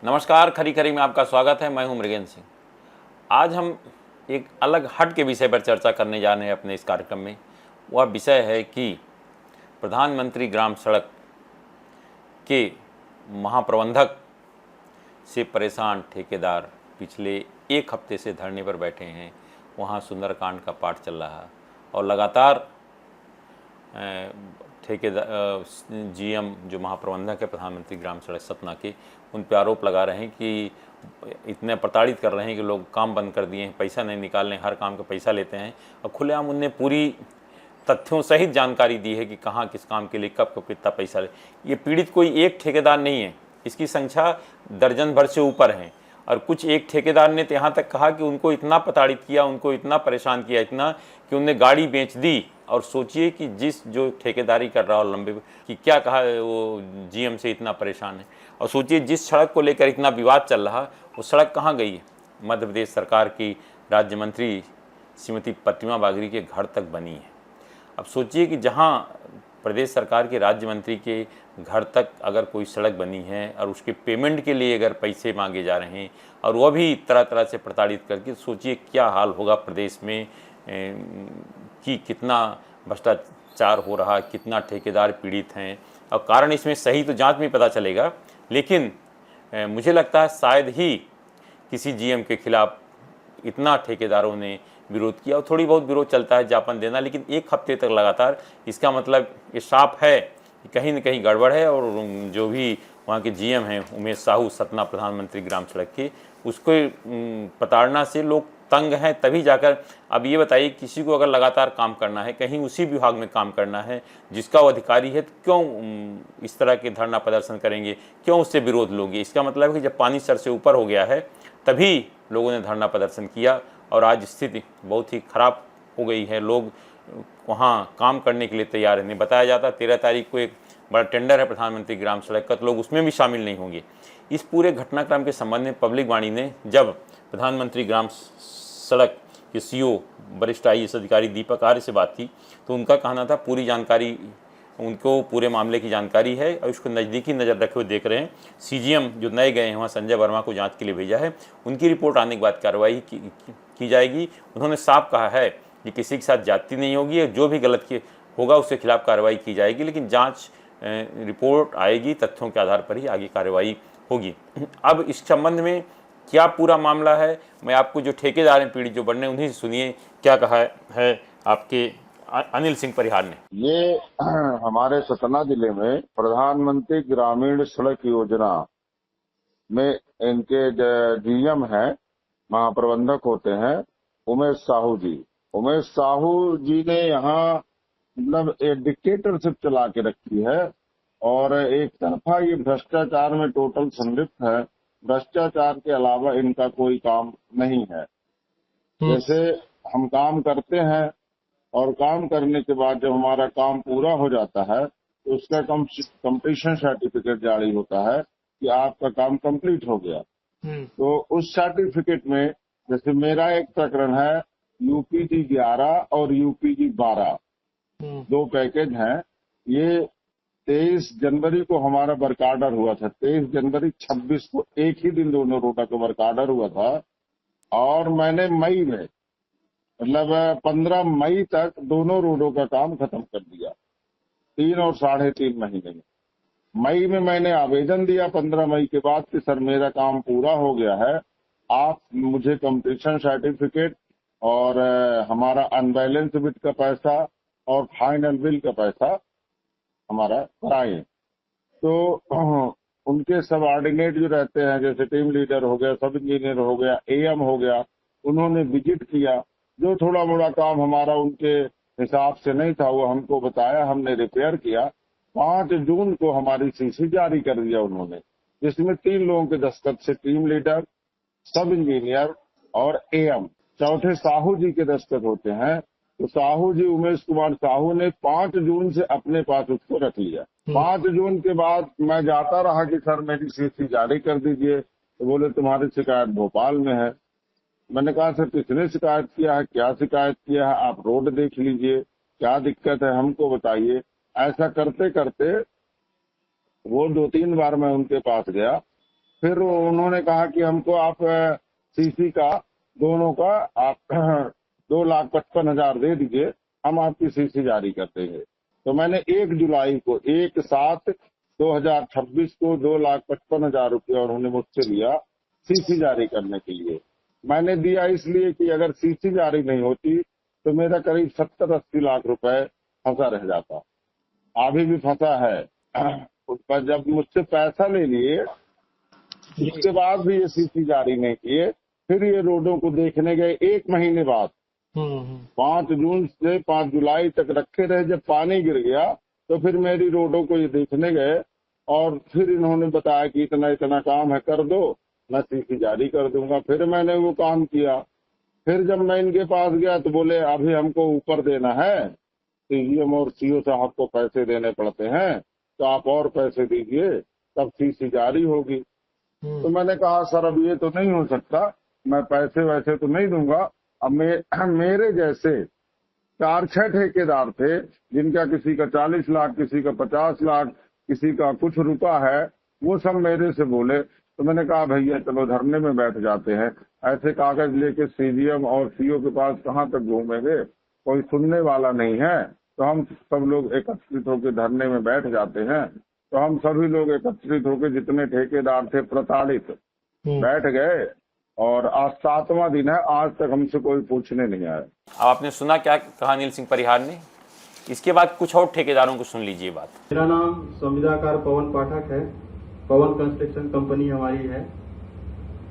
नमस्कार, खरी खरी में आपका स्वागत है। मैं हूं मृगेंद्र सिंह। आज हम एक अलग हट के विषय पर चर्चा करने जा रहे हैं अपने इस कार्यक्रम में। वह विषय है कि प्रधानमंत्री ग्राम सड़क के महाप्रबंधक से परेशान ठेकेदार पिछले एक हफ्ते से धरने पर बैठे हैं। वहां सुंदरकांड का पाठ चल रहा है और लगातार ठेकेदार जीएम जो महाप्रबंधक है प्रधानमंत्री ग्राम सड़क सतना के, उन पर आरोप लगा रहे हैं कि इतने प्रताड़ित कर रहे हैं कि लोग काम बंद कर दिए हैं, पैसा नहीं निकाल रहे हैं, हर काम का पैसा लेते हैं। और खुलेआम उनने पूरी तथ्यों सहित जानकारी दी है कि कहाँ किस काम के लिए कब कब कितना पैसा ले। ये पीड़ित कोई एक ठेकेदार नहीं है, इसकी संख्या दर्जन भर से ऊपर है। और कुछ एक ठेकेदार ने तो यहाँ तक कहा कि उनको इतना प्रताड़ित किया, उनको इतना परेशान किया, इतना कि उनने गाड़ी बेच दी। और सोचिए कि जो ठेकेदारी कर रहा हो लंबे कि क्या कहा वो जीएम से इतना परेशान है। और सोचिए जिस सड़क को लेकर इतना विवाद चल रहा, वो सड़क कहाँ गई है? मध्य प्रदेश सरकार की राज्य मंत्री श्रीमती प्रतिमा बागरी के घर तक बनी है। अब सोचिए कि जहाँ प्रदेश सरकार के राज्य मंत्री के घर तक अगर कोई सड़क बनी है और उसके पेमेंट के लिए अगर पैसे मांगे जा रहे हैं और वह भी तरह तरह से प्रताड़ित करके, सोचिए क्या हाल होगा प्रदेश में कि कितना भ्रष्टाचार हो रहा है, कितना ठेकेदार पीड़ित हैं। और कारण इसमें सही तो जांच में पता चलेगा, लेकिन मुझे लगता है शायद ही किसी जीएम के खिलाफ इतना ठेकेदारों ने विरोध किया। और थोड़ी बहुत विरोध चलता है ज्ञापन देना, लेकिन एक हफ्ते तक लगातार, इसका मतलब ये साफ है कि कहीं न कहीं गड़बड़ है। और जो भी वहाँ के जीएम हैं उमेश साहू सतना प्रधानमंत्री ग्राम सड़क के, उसको प्रताड़ना से लोग तंग हैं। तभी जाकर अब ये बताइए, किसी को अगर लगातार काम करना है, कहीं उसी विभाग में काम करना है जिसका वो अधिकारी है, तो क्यों इस तरह के धरना प्रदर्शन करेंगे, क्यों उससे विरोध लोगे? इसका मतलब है कि जब पानी सर से ऊपर हो गया है तभी लोगों ने धरना प्रदर्शन किया। और आज स्थिति बहुत ही खराब हो गई है, लोग वहाँ काम करने के लिए तैयार नहीं। बताया जाता 13 तारीख को एक बड़ा टेंडर है प्रधानमंत्री ग्राम सड़क का, तो लोग उसमें भी शामिल नहीं होंगे। इस पूरे घटनाक्रम के संबंध में पब्लिक वाणी ने जब प्रधानमंत्री ग्राम सड़क के सीओ वरिष्ठ आईएएस अधिकारी दीपक आर्य से बात की, तो उनका कहना था पूरी जानकारी, उनको पूरे मामले की जानकारी है और उसको नज़दीकी नज़र रखे हुए देख रहे हैं। सीजीएम जो नए गए हैं वहाँ संजय वर्मा को जांच के लिए भेजा है, उनकी रिपोर्ट आने के बाद कार्रवाई की जाएगी। उन्होंने साफ कहा है कि किसी के साथ जाति नहीं होगी, जो भी गलत होगा उसके खिलाफ कार्रवाई की जाएगी, लेकिन जांच रिपोर्ट आएगी, तथ्यों के आधार पर ही आगे कार्रवाई होगी। अब इस संबंध में क्या पूरा मामला है, मैं आपको जो ठेकेदार हैं पीड़ित जो बनने, उन्हीं से सुनिए क्या कहा है आपके अनिल सिंह परिहार ने। ये हमारे सतना जिले में प्रधानमंत्री ग्रामीण सड़क योजना में इनके जीएम हैं, महाप्रबंधक होते हैं उमेश साहू जी। उमेश साहू जी ने यहाँ मतलब एक डिक्टेटरशिप चला के रखी है और एक तरफा ये भ्रष्टाचार में टोटल संलिप्त है। भ्रष्टाचार के अलावा इनका कोई काम नहीं है। जैसे हम काम करते हैं और काम करने के बाद जब हमारा काम पूरा हो जाता है तो उसका कंप्लीशन सर्टिफिकेट जारी होता है कि आपका काम कंप्लीट हो गया। तो उस सर्टिफिकेट में जैसे मेरा एक प्रकरण है यूपीजी 11 और यूपीजी 12, दो पैकेज हैं। ये 23 जनवरी को हमारा वर्क ऑर्डर हुआ था, 23 जनवरी 26 को एक ही दिन दोनों रोडा का वर्क ऑर्डर हुआ था। और मैंने मई में मतलब 15 मई तक दोनों रोडों का काम खत्म कर दिया, 3 और 3.5 महीने में। मई में मैंने आवेदन दिया 15 मई के बाद कि सर मेरा काम पूरा हो गया है, आप मुझे कंप्लीशन सर्टिफिकेट और हमारा अनबैलेंस बिट का पैसा और फाइनल बिल का पैसा हमारा कराएं। तो उनके सबऑर्डिनेट जो रहते हैं, जैसे टीम लीडर हो गया, सब इंजीनियर हो गया, एएम हो गया, उन्होंने विजिट किया। जो थोड़ा मोड़ा काम हमारा उनके हिसाब से नहीं था वो हमको बताया, हमने रिपेयर किया। 5 जून को हमारी सीसी जारी कर दिया उन्होंने, जिसमें 3 लोगों के दस्तखत से टीम लीडर, सब इंजीनियर और एएम, चौथे साहू जी के दस्तखत होते हैं। तो साहू जी उमेश कुमार साहू ने 5 जून से अपने पास उसको रख लिया। 5 जून के बाद मैं जाता रहा कि सर मेरी सीसी जारी कर दीजिए, तो बोले तुम्हारी शिकायत भोपाल में है। मैंने कहा सर किसने शिकायत किया है, क्या शिकायत किया है, आप रोड देख लीजिए, क्या दिक्कत है हमको बताइए। ऐसा करते करते वो 2-3 बार मैं उनके पास गया फिर उन्होंने कहा कि हमको आप सीसी का दोनों का आप 2,55,000 दे दीजिए, हम आपकी सीसी जारी कर देंगे। तो मैंने 1 जुलाई को 1/7/2026 को 2,55,000 रुपया उन्होंने मुझसे लिया सीसी जारी करने के लिए। मैंने दिया इसलिए कि अगर सीसी जारी नहीं होती तो मेरा करीब 70-80 लाख रुपए फंसा रह जाता, अभी भी फंसा है। उस पर जब मुझसे पैसा ले लिए उसके बाद भी ये सीसी जारी नहीं किए। फिर ये रोडों को देखने गए 1 महीने बाद, 5 जून से 5 जुलाई तक रखे रहे। जब पानी गिर गया तो फिर मेरी रोडों को ये देखने गए और फिर इन्होंने बताया कि इतना इतना काम है, कर दो, मैं सीसी जारी कर दूंगा। फिर मैंने वो काम किया। फिर जब मैं इनके पास गया तो बोले अभी हमको ऊपर देना है, सीएम और सीओ साहब को पैसे देने पड़ते हैं, तो आप और पैसे दीजिए तब सीसी जारी होगी। तो मैंने कहा सर अब ये तो नहीं हो सकता, मैं पैसे वैसे तो नहीं दूंगा। अब मेरे जैसे 4-6 ठेकेदार थे जिनका किसी का 40 लाख, किसी का 50 लाख, किसी का कुछ रुका है, वो सब मेरे से बोले। तो मैंने कहा भैया चलो धरने में बैठ जाते हैं, ऐसे कागज लेके सीजीएम और सीओ के पास कहाँ तक घूमेंगे, कोई सुनने वाला नहीं है। तो हम सब लोग एकत्रित होकर धरने में बैठ जाते हैं। तो हम सभी लोग एकत्रित होकर जितने ठेकेदार थे प्रताड़ित बैठ गए और आज 7वां दिन है, आज तक हमसे कोई पूछने नहीं आया। अब आपने सुना क्या कहा अनिल सिंह परिहार ने, इसके बाद कुछ और ठेकेदारों को सुन लीजिए बात। मेरा नाम संविदाकार पवन पाठक है, पवन कंस्ट्रक्शन कंपनी हमारी है।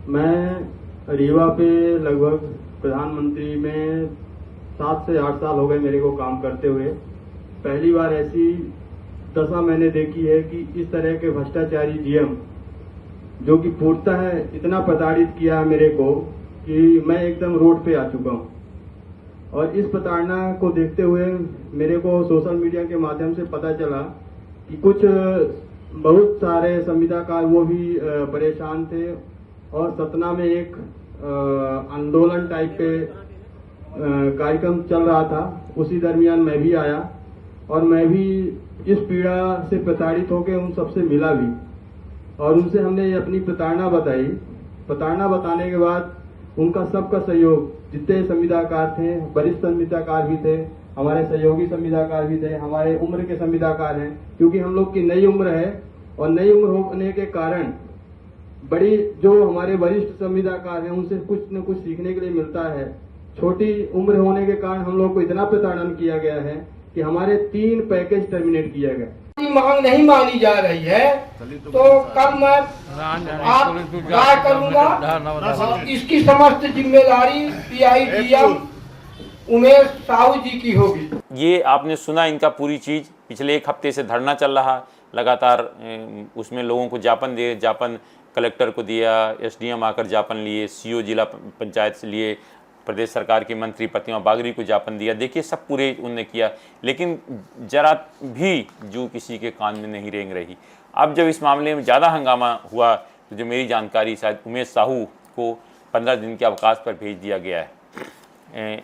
मैं रीवा पे लगभग प्रधानमंत्री में 7 से 8 साल हो गए मेरे को काम करते हुए। पहली बार ऐसी दशा मैंने देखी है कि इस तरह के भ्रष्टाचारी जीएम जो कि पूर्णतः है इतना प्रताड़ित किया है मेरे को कि मैं एकदम रोड पे आ चुका हूं। और इस प्रताड़ना को देखते हुए मेरे को सोशल मीडिया के माध्यम से पता चला कि कुछ बहुत सारे संविदाकार वो भी परेशान थे और सतना में एक आंदोलन टाइप पे कार्यक्रम चल रहा था। उसी दरमियान मैं भी आया और मैं भी इस पीड़ा से प्रताड़ित होकर उन सबसे मिला भी और उनसे हमने अपनी प्रताड़ना बताई। प्रताड़ना बताने के बाद उनका सबका सहयोग, जितने संविदाकार थे, वरिष्ठ संविदाकार भी थे, हमारे सहयोगी संविदाकार भी थे, हमारे उम्र के संविदाकार हैं, क्योंकि हम लोग की नई उम्र है और नई उम्र होने के कारण बड़ी जो हमारे वरिष्ठ संविदाकार हैं उनसे कुछ न कुछ सीखने के लिए मिलता है। छोटी उम्र होने के कारण हम लोग को इतना प्रताड़न किया गया है कि हमारे 3 पैकेज टर्मिनेट किया गया। मांग नहीं मानी जा रही है तो कब मैं आप राय करूंगा। इसकी समस्त जिम्मेदारी पीआईजीएम उमेश साहू जी की होगी। ये आपने सुना इनका पूरी चीज़। पिछले 1 हफ्ते से धरना चल रहा लगातार, उसमें लोगों को ज्ञापन कलेक्टर को दिया, एसडीएम आकर ज्ञापन लिए, सीओ जिला पंचायत से लिए, प्रदेश सरकार की मंत्री प्रतिमा बागरी को ज्ञापन दिया। देखिए सब पूरे उनने किया, लेकिन जरा भी जू किसी के कान में नहीं रेंग रही। अब जब इस मामले में ज़्यादा हंगामा हुआ तो जो मेरी जानकारी शायद उमेश साहू को 15 दिन के अवकाश पर भेज दिया गया है।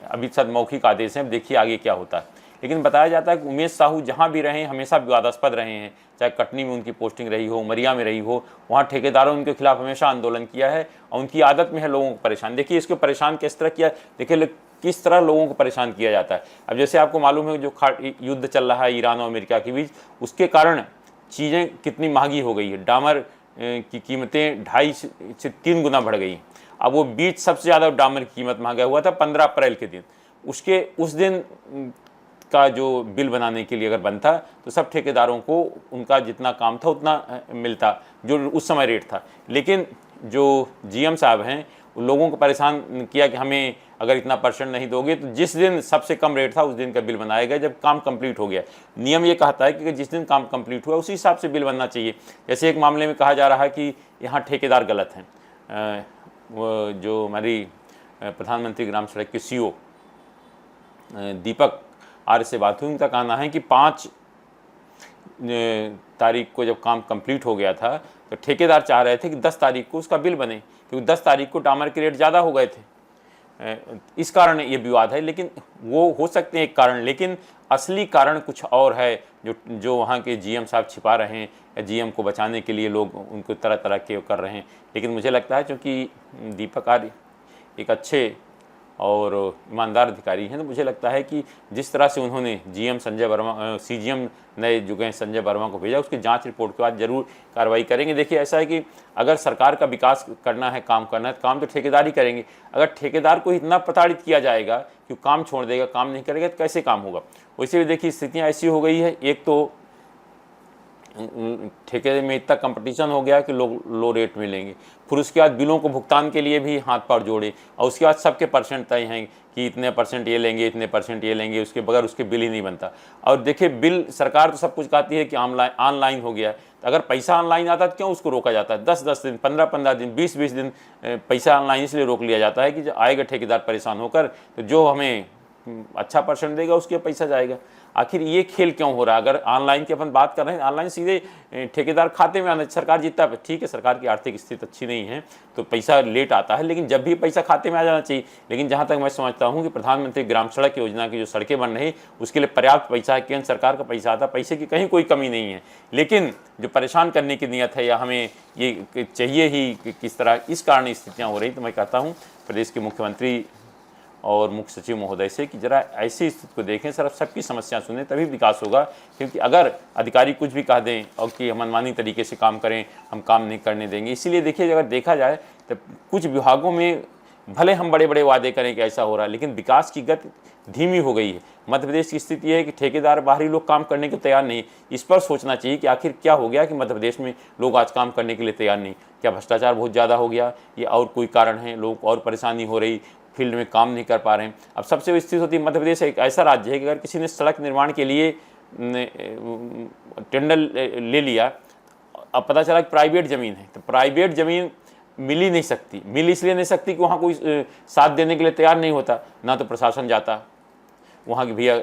अभी शायद मौखिक आदेश हैं, अब देखिए आगे क्या होता है। लेकिन बताया जाता है कि उमेश साहू जहाँ भी रहे हमेशा विवादास्पद रहे हैं, चाहे कटनी में उनकी पोस्टिंग रही हो, उमरिया में रही हो, वहाँ ठेकेदारों उनके खिलाफ हमेशा आंदोलन किया है और उनकी आदत में है लोगों को परेशान। देखिए इसको परेशान किस तरह किया, देखिए किस तरह लोगों को परेशान किया जाता है। अब जैसे आपको मालूम है जो युद्ध चल रहा है ईरान और अमेरिका के बीच, उसके कारण चीज़ें कितनी महंगी हो गई है। डामर की कीमतें 2.5 से 3 गुना बढ़ गई। अब वो बीच सबसे ज़्यादा डामर की कीमत महंगा हुआ था 15 अप्रैल के दिन। उस दिन का जो बिल बनाने के लिए अगर बनता तो सब ठेकेदारों को उनका जितना काम था उतना मिलता जो उस समय रेट था। लेकिन जो जीएम साहब हैं उन लोगों को परेशान किया कि हमें अगर इतना % नहीं दोगे तो जिस दिन सबसे कम रेट था उस दिन का बिल बनाया गया जब काम कंप्लीट हो गया। नियम ये कहता है कि जिस दिन काम कंप्लीट हुआ उसी हिसाब से बिल बनना चाहिए। जैसे एक मामले में कहा जा रहा है कि यहाँ ठेकेदार गलत हैं। जो हमारी प्रधानमंत्री ग्राम सड़क के सीओ दीपक आर्य से बात हुई, उनका कहना है कि 5 तारीख को जब काम कंप्लीट हो गया था तो ठेकेदार चाह रहे थे कि 10 तारीख को उसका बिल बने, क्योंकि 10 तारीख को डामर के रेट ज़्यादा हो गए थे। इस कारण ये विवाद है, लेकिन वो हो सकते हैं एक कारण, लेकिन असली कारण कुछ और है जो वहाँ के जीएम साहब छिपा रहे हैं जीएम को बचाने के लिए लोग उनको तरह तरह के कर रहे हैं। लेकिन मुझे लगता है चूँकि दीपक आर्य एक अच्छे और ईमानदार अधिकारी हैं, तो मुझे लगता है कि जिस तरह से उन्होंने जीएम संजय वर्मा सीजीएम नए जो गए संजय वर्मा को भेजा, उसकी जांच रिपोर्ट के बाद जरूर कार्रवाई करेंगे। देखिए ऐसा है कि अगर सरकार का विकास करना है, काम करना है, तो काम तो ठेकेदार ही करेंगे। अगर ठेकेदार को इतना प्रताड़ित किया जाएगा कि काम छोड़ देगा, काम नहीं करेगा, तो कैसे काम होगा। वैसे भी देखिए स्थितियाँ ऐसी हो गई है, एक तो ठेके में इतना कंपटीशन हो गया कि लोग लो रेट में लेंगे, फिर उसके बाद बिलों को भुगतान के लिए भी हाथ पैर जोड़े, और उसके बाद सबके परसेंट तय हैं कि इतने परसेंट ये लेंगे, इतने परसेंट ये लेंगे, उसके बगैर उसके बिल ही नहीं बनता। और देखिए बिल सरकार तो सब कुछ कहती है कि ऑनलाइन हो गया है, तो अगर पैसा ऑनलाइन आता है तो क्यों उसको रोका जाता है? 10-10 दिन, 15-15 दिन, 20-20 दिन पैसा ऑनलाइन इसलिए रोक लिया जाता है कि जो आएगा ठेकेदार परेशान होकर, तो जो हमें अच्छा परसेंट देगा उसके पैसा जाएगा। आखिर ये खेल क्यों हो रहा है? अगर ऑनलाइन की अपन बात कर रहे हैं, ऑनलाइन सीधे ठेकेदार खाते में आना, सरकार जीतता है, ठीक है सरकार की आर्थिक स्थिति अच्छी नहीं है तो पैसा लेट आता है, लेकिन जब भी पैसा खाते में आ जाना चाहिए। लेकिन जहाँ तक मैं समझता हूँ कि प्रधानमंत्री ग्राम सड़क योजना की जो सड़कें बन रही उसके लिए पर्याप्त पैसा है, केंद्र सरकार का पैसा आता, पैसे की कहीं कोई कमी नहीं है। लेकिन जो परेशान करने की नीयत है या हमें ये चाहिए ही किस तरह, इस कारण स्थितियाँ हो रही। तो मैं कहता हूँ प्रदेश के मुख्यमंत्री और मुख्य सचिव महोदय से कि जरा ऐसी स्थिति को देखें, सर सबकी समस्या सुनें, तभी विकास होगा। क्योंकि अगर अधिकारी कुछ भी कह दें और कि हम मनमानी तरीके से काम करें, हम काम नहीं करने देंगे। इसीलिए देखिए अगर देखा जाए तो कुछ विभागों में भले हम बड़े बड़े वादे करें कि ऐसा हो रहा है, लेकिन विकास की गति धीमी हो गई है। मध्य प्रदेश की स्थिति है कि ठेकेदार, बाहरी लोग काम करने को तैयार नहीं। इस पर सोचना चाहिए कि आखिर क्या हो गया कि मध्य प्रदेश में लोग आज काम करने के लिए तैयार नहीं। क्या भ्रष्टाचार बहुत ज़्यादा हो गया या और कोई कारण है, लोग और परेशानी हो रही, फील्ड में काम नहीं कर पा रहे हैं। अब सबसे स्थिति होती है, मध्य प्रदेश एक ऐसा राज्य है कि अगर किसी ने सड़क निर्माण के लिए टेंडर ले लिया, अब पता चला कि प्राइवेट ज़मीन है, तो प्राइवेट ज़मीन मिल ही नहीं सकती। मिल इसलिए नहीं सकती कि वहाँ कोई साथ देने के लिए तैयार नहीं होता, ना तो प्रशासन जाता वहाँ के भैया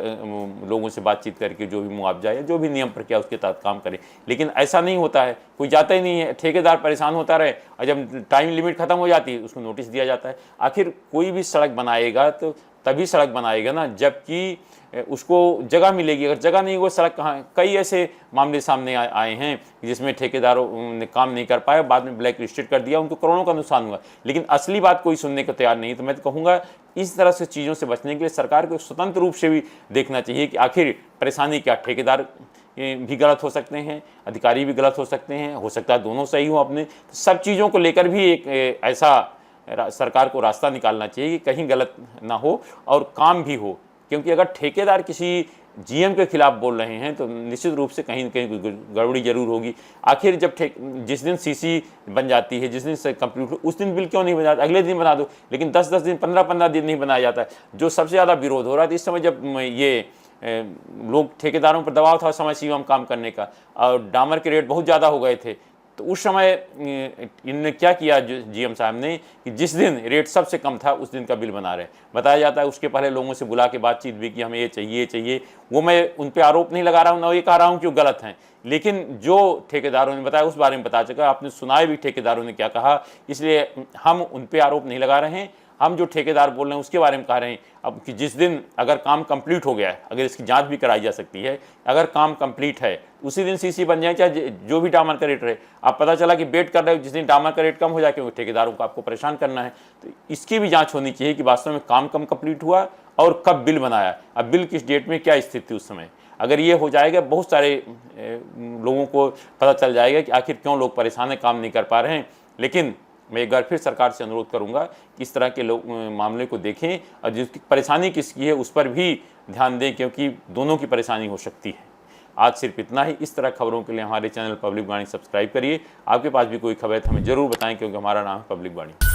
लोगों से बातचीत करके जो भी मुआवजा या जो भी नियम प्रक्रिया उसके तहत काम करे। लेकिन ऐसा नहीं होता है, कोई जाता ही नहीं है, ठेकेदार परेशान होता रहे, और जब टाइम लिमिट खत्म हो जाती है उसको नोटिस दिया जाता है। आखिर कोई भी सड़क बनाएगा तो तभी सड़क बनाएगा ना जबकि उसको जगह मिलेगी। अगर जगह नहीं होगी सड़क कहाँ? कई ऐसे मामले सामने आए हैं जिसमें ठेकेदारों ने काम नहीं कर पाया, बाद में ब्लैक लिस्टेड कर दिया, उनको करोड़ों का नुकसान हुआ, लेकिन असली बात कोई सुनने को तैयार नहीं। तो मैं तो कहूँगा इस तरह से चीज़ों से बचने के लिए सरकार को स्वतंत्र रूप से भी देखना चाहिए कि आखिर परेशानी क्या। ठेकेदार भी गलत हो सकते हैं, अधिकारी भी गलत हो सकते हैं, हो सकता है दोनों सही हो अपने। तो सब चीज़ों को लेकर भी एक ऐसा सरकार को रास्ता निकालना चाहिए कि कहीं गलत ना हो और काम भी हो। क्योंकि अगर ठेकेदार किसी जीएम के खिलाफ बोल रहे हैं तो निश्चित रूप से कहीं न कहीं गड़बड़ी जरूर होगी। आखिर जब जिस दिन सीसी बन जाती है, जिस दिन से कंप्लीट उस दिन बिल क्यों नहीं बना जाता? अगले दिन बना दो, लेकिन 10-10 दिन, 15-15 दिन नहीं बनाया जाता है। जो सबसे ज़्यादा विरोध हो रहा था इस समय, जब ये लोग ठेकेदारों पर दबाव था समय सीमा में काम करने का और डामर के रेट बहुत ज़्यादा हो गए थे, तो उस समय इनने क्या किया जीएम साहब ने कि जिस दिन रेट सबसे कम था उस दिन का बिल बना रहे। बताया जाता है उसके पहले लोगों से बुला के बातचीत भी कि हमें ये चाहिए। वो मैं उन पे आरोप नहीं लगा रहा हूँ, ना ये कह रहा हूँ कि वो गलत हैं, लेकिन जो ठेकेदारों ने बताया उस बारे में बता चुका। आपने सुनाए भी ठेकेदारों ने क्या कहा, इसलिए हम उन पे आरोप नहीं लगा रहे हैं। हम जो ठेकेदार बोल रहे हैं उसके बारे में कह रहे हैं अब कि जिस दिन अगर काम कंप्लीट हो गया है, अगर इसकी जांच भी कराई जा सकती है, अगर काम कंप्लीट है उसी दिन सीसी बन जाए, चाहे जो भी डामर का रेट रहे। आप पता चला कि वेट कर रहे हो, जिस दिन डामर का रेट कम हो जाए क्योंकि ठेकेदारों को आपको परेशान करना है, तो इसकी भी जांच होनी चाहिए कि वास्तव में काम कम कंप्लीट हुआ और कब बिल बनाया, अब बिल किस डेट में क्या स्थिति उस समय। अगर ये हो जाएगा बहुत सारे लोगों को पता चल जाएगा कि आखिर क्यों लोग परेशान हैं, काम नहीं कर पा रहे हैं। लेकिन मैं एक बार फिर सरकार से अनुरोध करूंगा कि इस तरह के मामले को देखें और जिसकी परेशानी किसकी है उस पर भी ध्यान दें, क्योंकि दोनों की परेशानी हो सकती है। आज सिर्फ इतना ही। इस तरह खबरों के लिए हमारे चैनल पब्लिक वाणी सब्सक्राइब करिए। आपके पास भी कोई खबर है तो हमें ज़रूर बताएं, क्योंकि हमारा नाम है पब्लिक वाणी।